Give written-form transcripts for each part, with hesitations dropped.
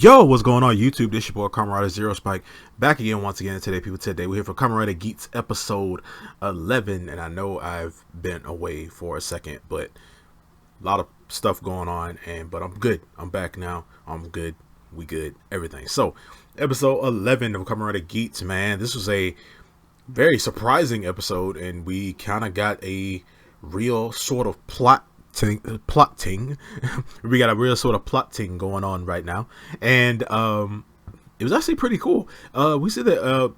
Yo, what's going on YouTube? This your boy Kamen Zero Spike back again once again today, people. Today we're here for Kamen Geats episode 11, and I know I've been away for a second, but a lot of stuff going on, but I'm good. I'm back now. I'm good. We good. Everything. So episode 11 of Kamen Geats, man. This was a very surprising episode, and we kind of got a real sort of plot ting. We got a real sort of plot ting going on right now, and it was actually pretty cool. We see that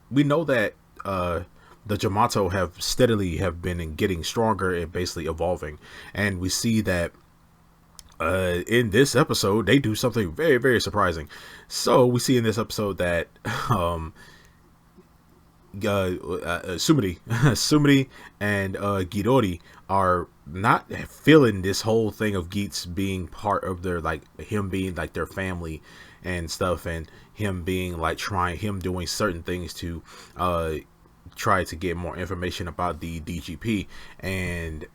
we know that the Jamato have been getting stronger and basically evolving, and we see that in this episode they do something very, very surprising. So we see in this episode that Sumiri and Gidori are not feeling this whole thing of Geats being part of their, like, him being like their family and stuff, and him being like him doing certain things to try to get more information about the DGP, and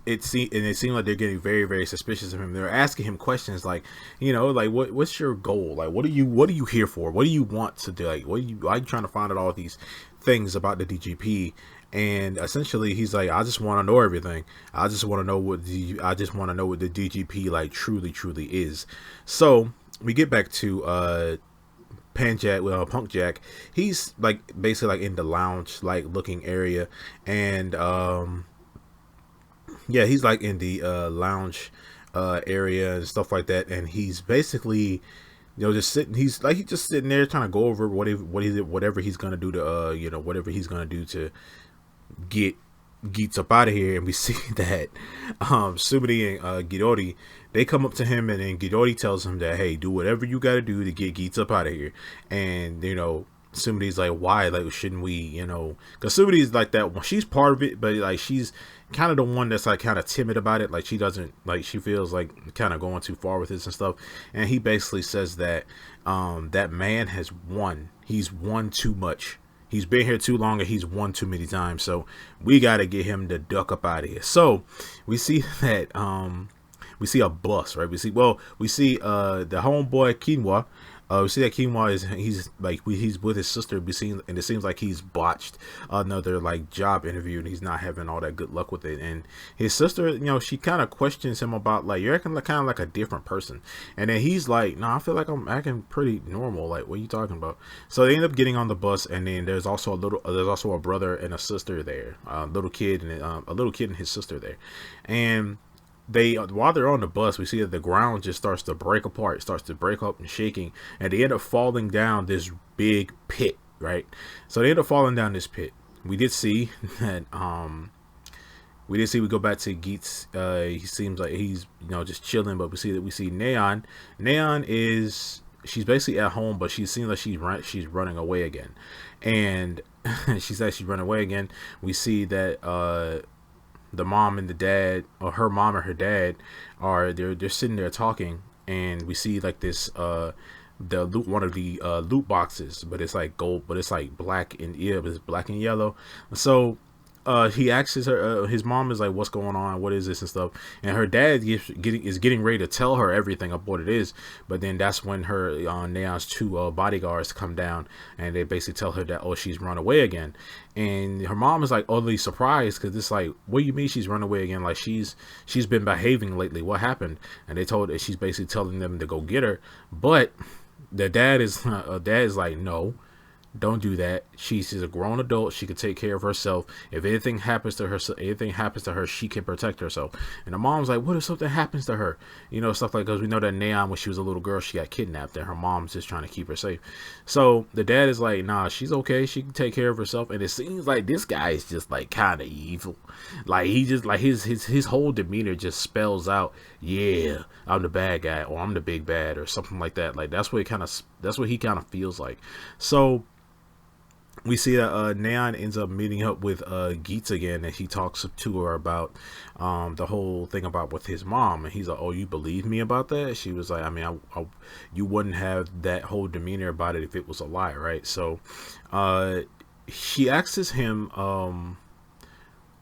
it seemed like they're getting very, very suspicious of him. They're asking him questions like, like what's your goal? Like, what are you here for? What do you want to do? Like, why are you trying to find out all these things about the DGP? And essentially, he's like, I just want to know everything. I just want to know what the DGP like truly is. So we get back to Punk Jack. He's like basically like in the lounge like looking area, and yeah, he's like in the lounge area and stuff like that, and he's basically, just sitting. He's just sitting there trying to go over whatever he's gonna do to whatever he's gonna do to get Geats up out of here. And we see that Sumiri and Gidori, they come up to him, and then Gidori tells him that, hey, do whatever you got to do to get Geats up out of here. And Sumiri's like, why? Like, shouldn't we? Because Sumiri's like that. She's part of it, but like she's kind of the one that's like kind of timid about it. Like, she doesn't like, she feels like kind of going too far with this and stuff. And he basically says that that man has won. He's won too much. He's been here too long, and he's won too many times. So we got to get him to duck up out of here. So we see that we see a bus, right? We see the homeboy Quinoa. We see that Quinoa he's with his sister. And it seems like he's botched another like job interview, and he's not having all that good luck with it. And his sister, she kind of questions him about, like, you're acting like kind of like a different person. And then he's like, no, I feel like I'm acting pretty normal. Like, what are you talking about? So they end up getting on the bus, and then there's also a brother and a sister there, a little kid and his sister there, and while they're on the bus, we see that the ground just starts to break apart, starts to break up and shaking, and they end up falling down this big pit, right? So they end up falling down this pit. We did see that we go back to Geats. He seems like he's just chilling, but we see Neon. She's basically at home, but she seems like she's running away again, and she says she's running away again. We see that the mom and the dad, or her mom or her dad, they're sitting there talking, and we see like this one of the loot boxes, but it's like gold, but it's like black and it's black and yellow. So he asks her, his mom is like, what's going on, what is this and stuff, and her dad is getting ready to tell her everything of what it is, but then that's when her Neon's two bodyguards come down, and they basically tell her that, oh, she's run away again. And her mom is like utterly surprised, because it's like, what do you mean she's run away again? Like, she's been behaving lately, what happened? And they told her, she's basically telling them to go get her, but the dad is like, no, don't do that. She's a grown adult. She can take care of herself. If anything happens to her, she can protect herself. And the mom's like, what if something happens to her? Stuff like, because we know that Neon, when she was a little girl, she got kidnapped, and her mom's just trying to keep her safe. So the dad is like, nah, she's okay. She can take care of herself. And it seems like this guy is just like kind of evil. Like, he just like his whole demeanor just spells out, yeah, I'm the bad guy, or I'm the big bad, or something like that. Like, that's what he kind of feels like. So we see that Neon ends up meeting up with Geats again, and he talks to her about the whole thing about with his mom, and he's like, oh, you believe me about that? She was like, I mean, you wouldn't have that whole demeanor about it if it was a lie, right? So she asks him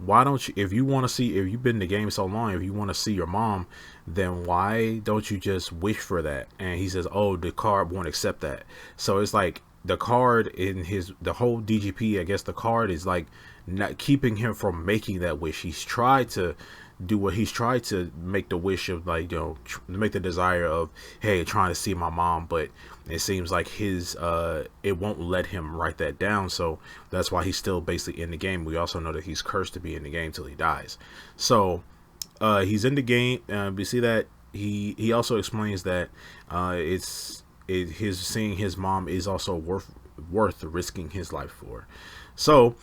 why don't you, if you want to see, if you've been in the game so long, if you want to see your mom, then why don't you just wish for that? And he says, oh, the card won't accept that. So it's like the card in the whole DGP, I guess the card is like not keeping him from making that wish. He's tried to do what he's tried to make the wish of, like, make the desire of, hey, trying to see my mom, but it seems like it won't let him write that down. So that's why he's still basically in the game. We also know that he's cursed to be in the game till he dies. So he's in the game. We see that he also explains that his seeing his mom is also worth risking his life for. So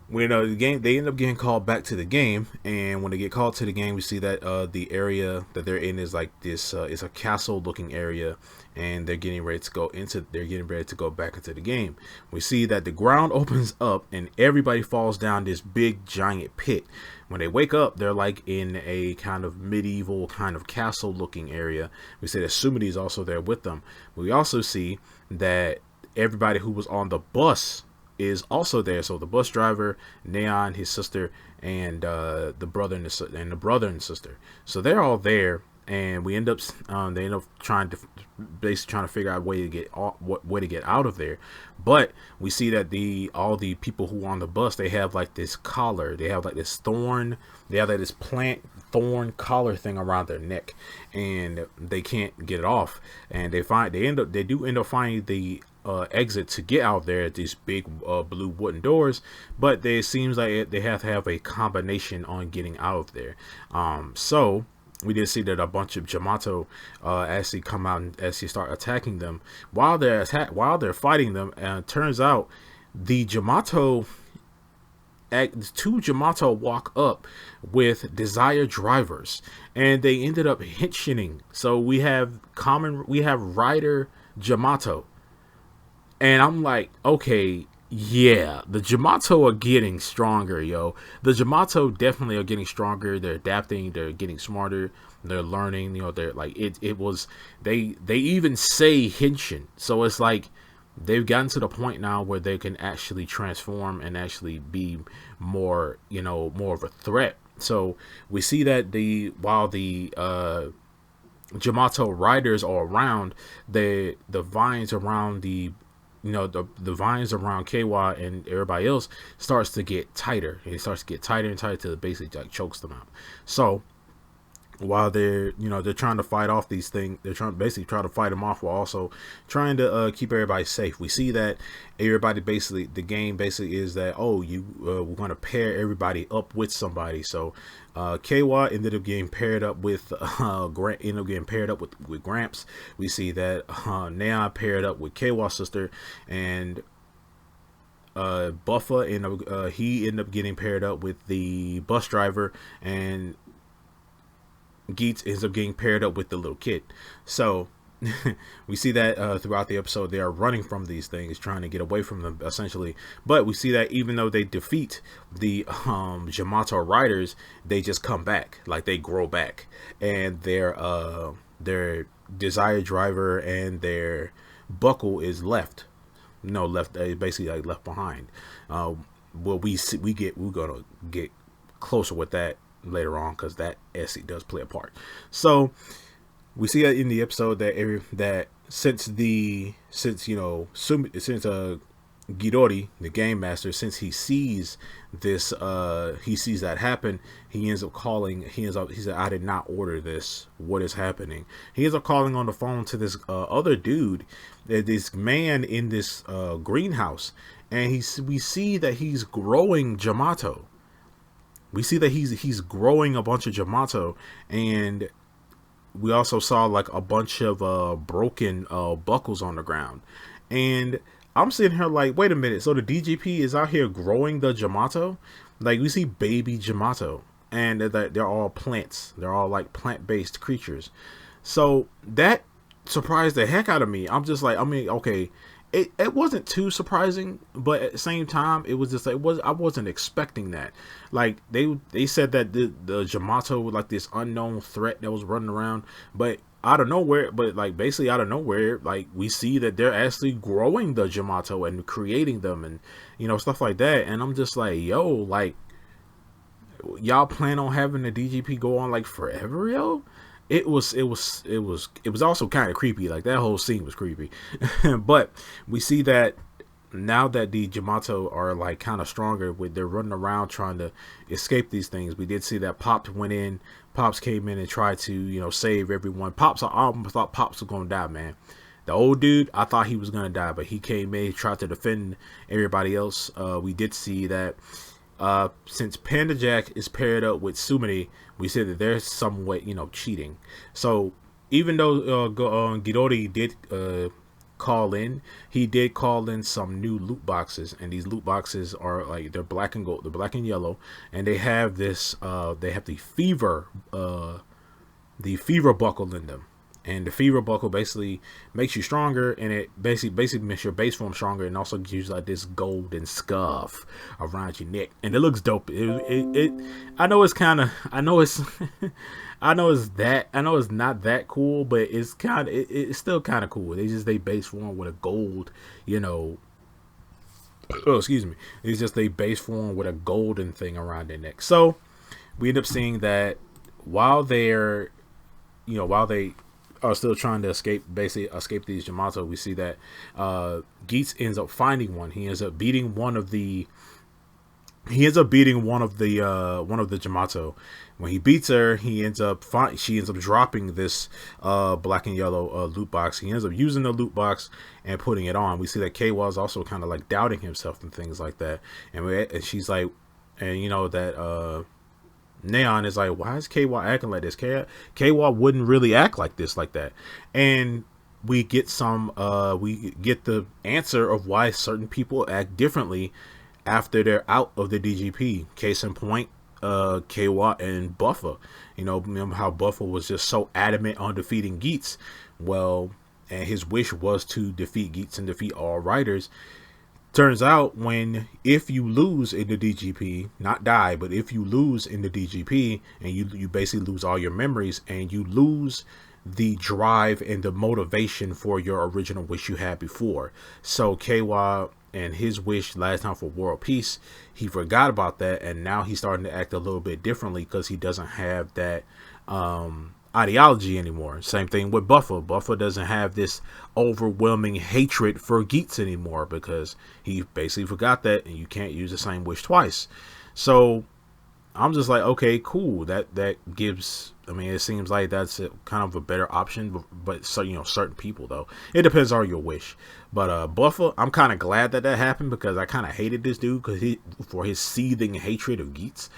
when the game, they end up getting called back to the game, and when they get called to the game, we see that the area that they're in is like this. It's a castle-looking area, and they're getting ready to go into. They're getting ready to go back into the game. We see that the ground opens up, and everybody falls down this big giant pit. When they wake up, they're like in a kind of medieval kind of castle-looking area. We see that Sumidi is also there with them. We also see that everybody who was on the bus is also there. So the bus driver, Neon, his sister, and the brother and sister. So they're all there, and they end up trying to figure out a way to get out of there. But we see that all the people who are on the bus, they have like this collar, they have like this plant thorn collar thing around their neck, and they can't get it off. And they do end up finding the exit to get out there at these big blue wooden doors, but it seems like they have to have a combination on getting out of there. So we did see that a bunch of Jamato actually come out and actually start attacking them while they're fighting them. And it turns out the two Jamato walk up with Desire drivers, and they ended up hitching. So we have Rider Jamato. And I'm like, okay, yeah, the Jamato are getting stronger, yo. The Jamato definitely are getting stronger. They're adapting. They're getting smarter. They're learning. They're like, they even say Henshin. So it's like they've gotten to the point now where they can actually transform and actually be more of a threat. So we see that while the Jamato riders are around, the vines around the vines around KY and everybody else starts to get tighter. It starts to get tighter and tighter till it basically like chokes them out. So while they're trying to fight off these things, they're trying to fight them off while also trying to keep everybody safe. We see that the game basically is that, we're going to pair everybody up with somebody. So KY ended up getting paired up with with Gramps. We see that Neon paired up with KY's sister, and Buffa he ended up getting paired up with the bus driver, and Geats ends up getting paired up with the little kid. So we see that throughout the episode, they are running from these things, trying to get away from them, essentially. But we see that even though they defeat the Jamato riders, they just come back, like they grow back, and their Desire driver and their buckle is left. Basically like left behind. We're gonna get closer with that later on, because that essay does play a part. So we see that in the episode that since Gidori, the game master, since he sees that happen, he said, I did not order this. What is happening? He ends up calling on the phone to this other dude, this man in this greenhouse, and we see that he's growing Jamato. We see that he's growing a bunch of Jamato, and we also saw like a bunch of broken buckles on the ground. And I'm sitting here like, wait a minute, so the DGP is out here growing the Jamato? Like, we see baby Jamato, and they're all plants. They're all like plant-based creatures. So that surprised the heck out of me. I'm just like, okay, it wasn't too surprising, but at the same time, it was just like, I wasn't expecting that. Like, they said that the Jamato was like this unknown threat that was running around, but out of nowhere, like we see that they're actually growing the Jamato and creating them, and stuff like that. And I'm just like, yo, like, y'all plan on having the DGP go on like forever, yo? It was also kind of creepy. Like that whole scene was creepy. But we see that now that the Jamato are like kind of stronger, with they're running around trying to escape these things. We did see that Pops came in and tried to, save everyone. I almost thought Pops was gonna die, man. The old dude, I thought he was gonna die, but he came in, he tried to defend everybody else. We did see that since Panda Jack is paired up with Sumini, we said that there's some way, cheating. So even though Gidori did call in, he did call in some new loot boxes, and these loot boxes are like, they're black and gold, they're black and yellow, and they have this they have the fever buckle in them. And the fever buckle basically makes you stronger, and it basically makes your base form stronger, and also gives you like this golden scuff around your neck, and it looks dope. I know it's kind of, I know it's not that cool, but it's kind of, it's still kind of cool. They base form with a gold, oh, excuse me. It's just they base form with a golden thing around their neck. So we end up seeing that while they are still trying to escape these Jamato, we see that Geats ends up finding one. He ends up beating one of the Jamato. When he beats her, she ends up dropping this black and yellow loot box. He ends up using the loot box and putting it on. We see that KY is also kind of like doubting himself and things like that. And she's like, and that Neon is like, why is KY acting like this? KY wouldn't really act like this, like that. And we get the answer of why certain people act differently after they're out of the DGP. Case in point, KY and Buffer. Remember how Buffer was just so adamant on defeating Geats? Well, and his wish was to defeat Geats and defeat all riders. Turns out, if you lose in the DGP, not die, but if you lose in the DGP, and you basically lose all your memories, and you lose the drive and the motivation for your original wish you had before. So KY and his wish last time for world peace, he forgot about that, and now he's starting to act a little bit differently because he doesn't have that ideology anymore. Same thing with Buffer. Buffer doesn't have this overwhelming hatred for Geats anymore because he basically forgot that, and you can't use the same wish twice. So I'm just like, okay, cool. That gives, it seems like that's kind of a better option, but so, certain people though, it depends on your wish. But Buffer, I'm kind of glad that happened, because I kind of hated this dude for his seething hatred of Geats.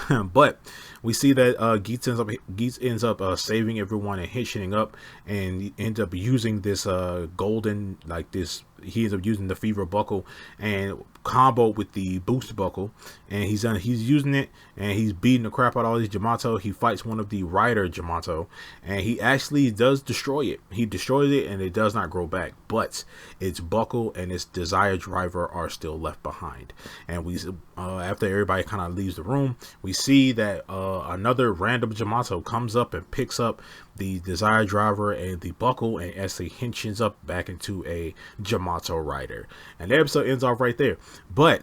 But we see that Geats ends up saving everyone and hitching up, and he ends up using this golden, like this. He ends up using the fever buckle and combo with the boost buckle, and he's using it, and he's beating the crap out of all these Jamato. He fights one of the rider Jamato, and he actually does destroy it. He destroys it, and it does not grow back, but its buckle and its desire driver are still left behind. And we after everybody kind of leaves the room, we see that another random Jamato comes up and picks up the desire driver and the buckle, and actually hinges up back into a Jamato rider. And the episode ends off right there. But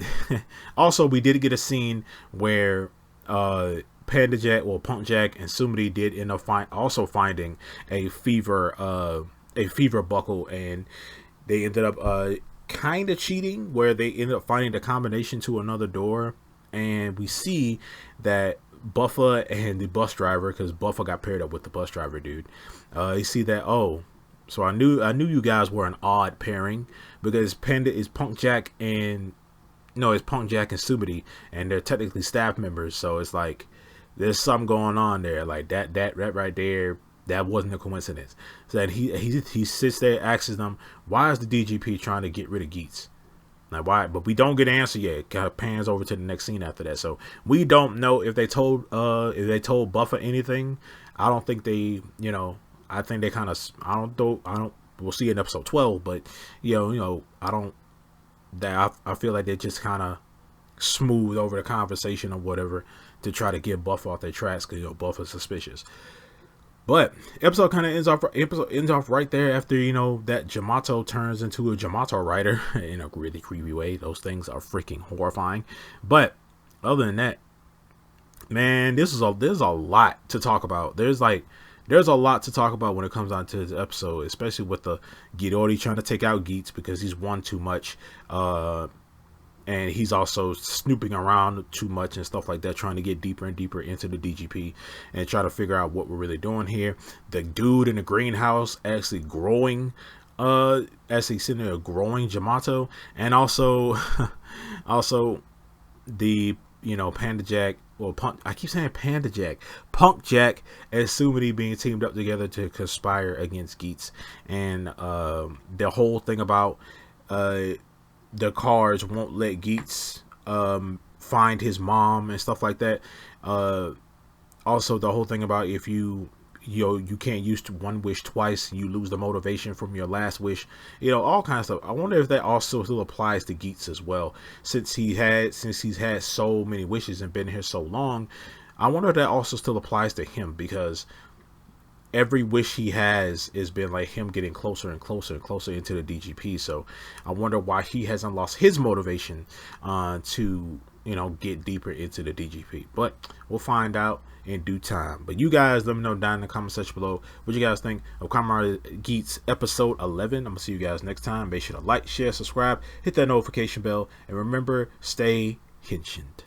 also, we did get a scene where Panda Jack, Punk Jack, and Sumidi did end up finding a fever buckle, and they ended up kind of cheating, where they ended up finding the combination to another door. And we see that Buffer and the bus driver, because Buffer got paired up with the bus driver dude, you see that, so I knew you guys were an odd pairing, because Panda is Punk Jack and it's Punk Jack and Sumidi, and they're technically staff members. So it's like there's something going on there, like that right there. That wasn't a coincidence. So that he sits there, asks them, why is the DGP trying to get rid of Geats? Like, why? But we don't get an answer yet. It kind of pans over to the next scene after that. So we don't know if they told Buffer anything. I don't think they, I think they kind of, we'll see in episode 12, but I feel like they just kind of smooth over the conversation or whatever to try to get Buffer off their tracks, because Buffer's suspicious. But episode kind of ends off right there after that Jamato turns into a Jamato rider in a really creepy way. Those things are freaking horrifying. But other than that, Man, there's a lot to talk about. There's a lot to talk about when it comes down to this episode, especially with the Ghidorah trying to take out Geats because he's won too much. And he's also snooping around too much and stuff like that, trying to get deeper and deeper into the DGP and try to figure out what we're really doing here. The dude in the greenhouse actually growing, actually sitting there growing Jamato, and also, also the Panda Jack. Well, I keep saying Panda Jack, Punk Jack, and Sumity being teamed up together to conspire against Geats, and the whole thing about the cars won't let Geats find his mom and stuff like that. Also, the whole thing about if you can't use one wish twice, you lose the motivation from your last wish. All kinds of stuff. I wonder if that also still applies to Geats as well, since he's had so many wishes and been here so long. I wonder if that also still applies to him, because every wish he has been like him getting closer and closer and closer into the DGP. So I wonder why he hasn't lost his motivation to get deeper into the DGP. But we'll find out in due time. But you guys let me know down in the comment section below what you guys think of Kamen Geats episode 11. I'm gonna see you guys next time. Make sure to like, share, subscribe, hit that notification bell, and remember, stay henshined.